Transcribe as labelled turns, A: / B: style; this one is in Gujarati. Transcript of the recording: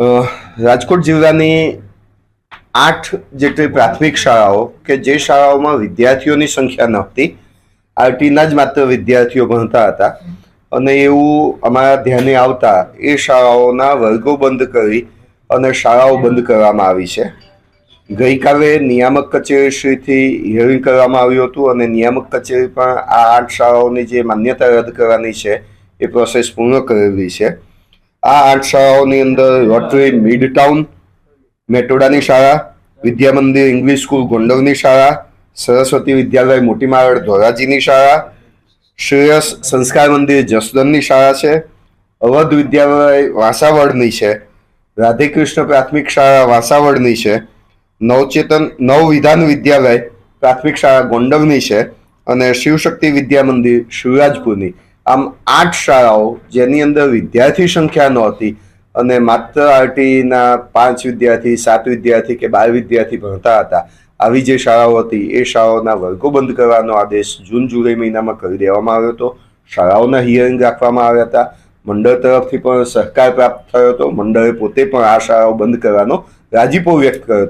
A: રાજકોટ જિલ્લાની 8 જેટલી પ્રાથમિક શાળાઓ કે જે શાળાઓમાં વિદ્યાર્થીઓની સંખ્યા નહોતી, આરટીના જ માત્ર વિદ્યાર્થીઓ ભણતા હતા અને એવું અમારા ધ્યાને આવતા એ શાળાઓના વર્ગો બંધ કરી અને શાળાઓ બંધ કરવામાં આવી છે. ગઈકાલે નિયામક કચેરીશ્રીથી હિયરિંગ કરવામાં આવ્યું હતું અને નિયામક કચેરી પણ આ 8 શાળાઓની જે માન્યતા રદ કરવાની છે એ પ્રોસેસ પૂર્ણ કરેલી છે. આ 8 શાળાઓની અંદર રોટરી મિડ ટાઉન, મેટોડાની શાળા, વિદ્યા મંદિર ઇંગ્લિશ સ્કૂલ ગોંડલની શાળા, સરસ્વતી વિદ્યાલય મોટી મારડ ધોરાજીની શાળા, શ્રેયસ સંસ્કાર મંદિર જસદણની શાળા છે, અવધ વિદ્યાલય વાસાવડની છે, રાધેકૃષ્ણ પ્રાથમિક શાળા વાસાવડની છે, નવચેતન નવવિધાન વિદ્યાલય પ્રાથમિક શાળા ગોંડલની છે અને શિવશક્તિ વિદ્યા મંદિર શિવરાજપુરની. આમ 8 શાળાઓ જેની અંદર વિદ્યાર્થી સંખ્યા નહોતી અને માત્ર આરટીના 5 વિદ્યાર્થી, 7 વિદ્યાર્થી કે 12 વિદ્યાર્થી ભણતા હતા, આવી જે શાળાઓ હતી એ શાળાઓના વર્ગો બંધ કરવાનો આદેશ જૂન જુલાઈ મહિનામાં કરી દેવામાં આવ્યો હતો. શાળાઓના હિયરિંગ રાખવામાં આવ્યા હતા. મંડળ તરફથી પણ સહકાર પ્રાપ્ત થયો હતો. મંડળે પોતે પણ આ શાળાઓ બંધ કરવાનો રાજીપો વ્યક્ત કર્યો હતો.